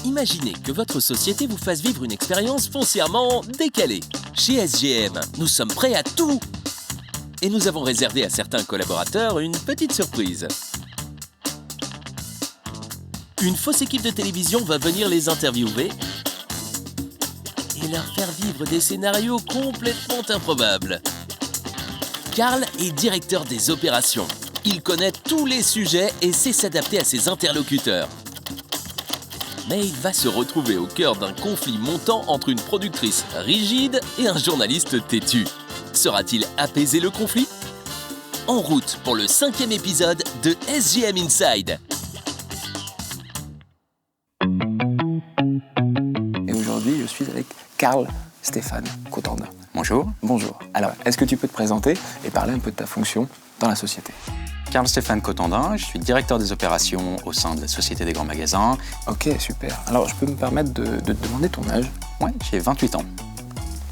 Imaginez que votre société vous fasse vivre une expérience foncièrement décalée. Chez SGM, nous sommes prêts à tout. Et nous avons réservé à certains collaborateurs une petite surprise. Une fausse équipe de télévision va venir les interviewer et leur faire vivre des scénarios complètement improbables. Karl est directeur des opérations. Il connaît tous les sujets et sait s'adapter à ses interlocuteurs. Mais il va se retrouver au cœur d'un conflit montant entre une productrice rigide et un journaliste têtu. Saura-t-il apaiser le conflit ? En route pour le 5e épisode de SGM Inside. Et aujourd'hui, je suis avec Karl Stéphane Cotandin. Bonjour. Bonjour. Alors, est-ce que tu peux te présenter et parler un peu de ta fonction dans la société ? Karl Stéphane Cotandin, je suis directeur des opérations au sein de la Société des grands magasins. Ok, super. Alors, je peux me permettre de te demander ton âge ? Ouais, j'ai 28 ans.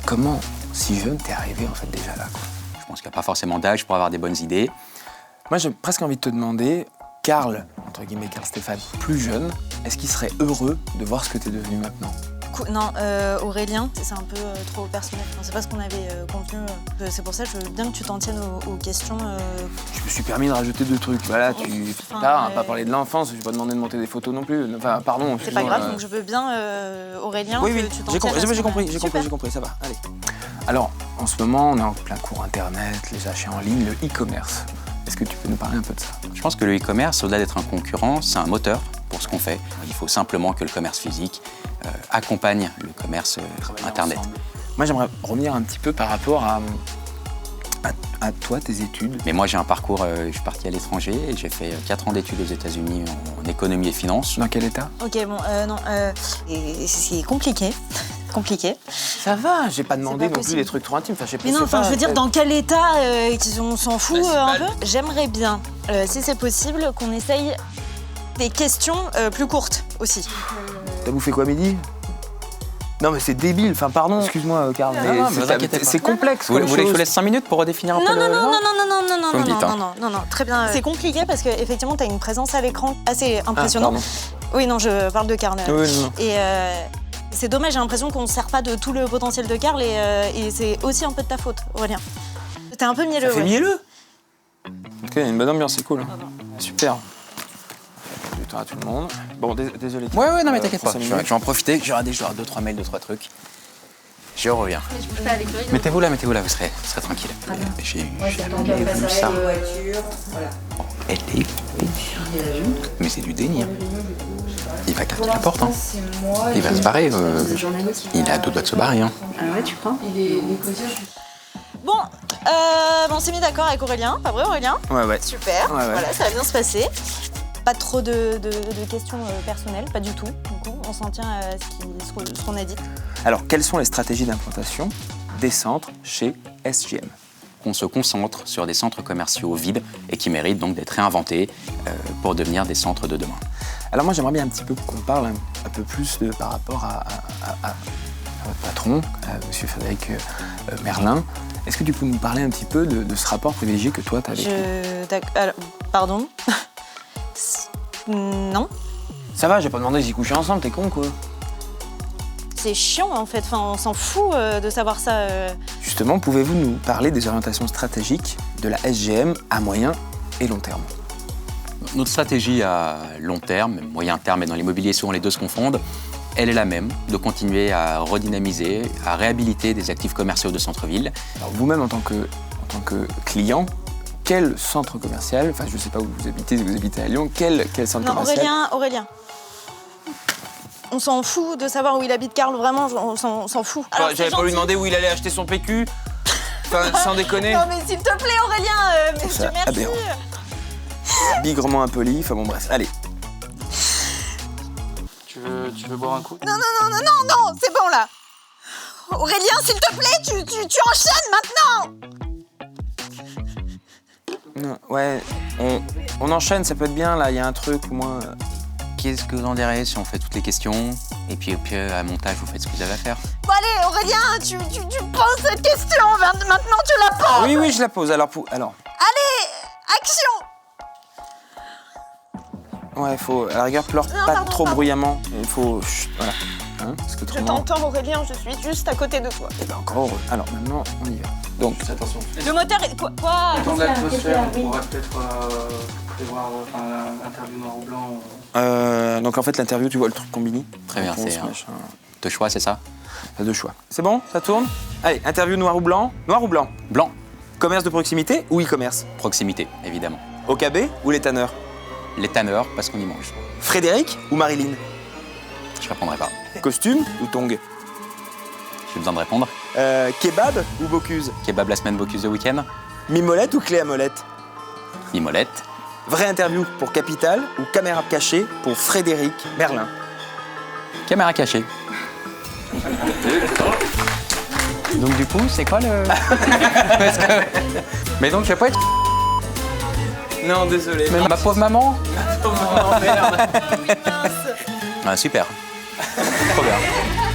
Comment, si jeune, t'es arrivé en fait déjà là, quoi ? Je pense qu'il n'y a pas forcément d'âge pour avoir des bonnes idées. Moi, j'ai presque envie de te demander, Karl, entre guillemets, Karl Stéphane, plus jeune, est-ce qu'il serait heureux de voir ce que t'es devenu maintenant ? Non, Aurélien, c'est un peu trop personnel. C'est pas ce qu'on avait convenu. C'est pour ça que je veux bien que tu t'en tiennes aux questions. Je me suis permis de rajouter 2 trucs. Voilà, tu t'as pas parlé de l'enfance, je vais pas demander de monter des photos non plus. Enfin, pardon. C'est pas grave, donc je veux bien, Aurélien, oui, que tu t'en tiennes. J'ai compris, ça va. Allez. Alors, en ce moment, on est en plein cours internet, les achats en ligne, le e-commerce. Est-ce que tu peux nous parler un peu de ça ? Je pense que le e-commerce, au-delà d'être un concurrent, c'est un moteur pour ce qu'on fait. Il faut simplement que le commerce physique accompagne le commerce internet. Ensemble. Moi, j'aimerais revenir un petit peu par rapport à toi, tes études. Mais moi, j'ai un parcours, je suis parti à l'étranger et j'ai fait 4 ans d'études aux États-Unis en économie et finance. Dans quel état ? Ok, bon, non, c'est compliqué. Ça va, j'ai pas demandé non plus des trucs trop intimes. Enfin, mais non, je veux dire, dans quel état on s'en fout un peu. J'aimerais bien, si c'est possible, qu'on essaye des questions plus courtes aussi. T'as bouffé quoi midi ? Non mais c'est débile, enfin pardon, excuse-moi Karl, mais c'est complexe. Vous voulez que je vous laisse 5 minutes pour redéfinir un peu le... Non, très bien. C'est compliqué parce qu'effectivement, t'as une présence à l'écran assez impressionnante. Oui, non, je parle de Karl. Oui, non. Et c'est dommage, j'ai l'impression qu'on ne sert pas de tout le potentiel de Karl et c'est aussi un peu de ta faute, Aurélien. T'es un peu mielleux. Ça fait mielleux ? Ok, il y a une bonne ambiance, c'est cool. Super. Du temps à tout le monde. Bon, désolé. Ouais, non mais t'inquiète pas, je vais en profiter, j'aurai 2-3 mails, 2-3 trucs. Je reviens. Mettez-vous là, vous serez tranquille. J'ai jamais vu ça. Bon, elle est mais c'est du délire. Il va claquer la porte, hein. Il va se barrer. Il est à 2 doigts de se barrer, hein. Ah ouais, tu crois ? Bon, on s'est mis d'accord avec Aurélien, pas vrai Aurélien ? Ouais. Super, Ouais. Voilà, ça va bien se passer. Pas trop de questions personnelles, pas du tout. Du coup, on s'en tient à ce qu'on a dit. Alors, quelles sont les stratégies d'implantation des centres chez SGM ? On se concentre sur des centres commerciaux vides et qui méritent donc d'être réinventés pour devenir des centres de demain. Alors moi, j'aimerais bien un petit peu qu'on parle un peu plus par rapport à votre patron, monsieur Frédéric Merlin. Est-ce que tu peux nous parler un petit peu de ce rapport privilégié que toi, tu as avec lui ? Alors, pardon ? Non. Ça va, j'ai pas demandé d'y coucher ensemble, t'es con, quoi. C'est chiant, en fait. Enfin, on s'en fout de savoir ça. Justement, pouvez-vous nous parler des orientations stratégiques de la SGM à moyen et long terme ? Notre stratégie à long terme, moyen terme et dans l'immobilier, souvent les deux se confondent, elle est la même, de continuer à redynamiser, à réhabiliter des actifs commerciaux de centre-ville. Alors vous-même, en tant que client, quel centre commercial, enfin je sais pas où vous habitez, si vous habitez à Lyon, quel centre commercial ? Aurélien. On s'en fout de savoir où il habite, Karl, vraiment, on s'en fout. Alors, j'avais pas lui demandé où il allait acheter son PQ. Enfin, sans déconner. Non mais s'il te plaît, Aurélien, monsieur, merci. Aberrant. Bigrement impoli, enfin bon bref, allez. Tu veux boire un coup ? Non, c'est bon là. Aurélien, s'il te plaît, tu enchaînes maintenant. Non, ouais, on enchaîne, ça peut être bien, là, il y a un truc, moi... Qu'est-ce que vous en direz si on fait toutes les questions et puis à montage, vous faites ce que vous avez à faire ? Bon allez, Aurélien, tu poses cette question, maintenant tu la poses. Oui, je la pose, alors... Allez, action. Ouais, faut. À la rigueur, pleure Non, pas pardon, trop pardon. bruyamment. Il faut. Chut, voilà. Hein, parce que Je autrement- t'entends, Aurélien, je suis juste à côté de toi. Eh ben, encore heureux. Alors maintenant, on y va. Donc, Attention. Le moteur est... Quoi Dans l'atmosphère, on pourra peut-être prévoir l'interview noir ou blanc. donc en fait, l'interview, tu vois le truc combini. Très bien, Réponse, c'est machin. 2 choix, c'est ça? T'as 2 choix. C'est bon? Ça tourne? Allez, interview noir ou blanc? Noir ou blanc? Blanc, Commerce de proximité ou e-commerce? proximité, évidemment. OKB ou les tanneurs? Les tanneurs, parce qu'on y mange. Frédéric ou Marilyn? Je répondrai pas. Costume ou tongs? J'ai besoin de répondre. Kebab ou Bocuse? Kebab la semaine, Bocuse le week-end. Mimolette ou clé à molette? Mimolette. Vraie interview pour Capital ou caméra cachée pour Frédéric Merlin? Caméra cachée. Donc du coup, c'est quoi le... Parce que- Mais donc je vais pas être... Non, désolé. Mais ma pauvre maman. Ah, super. Trop bien.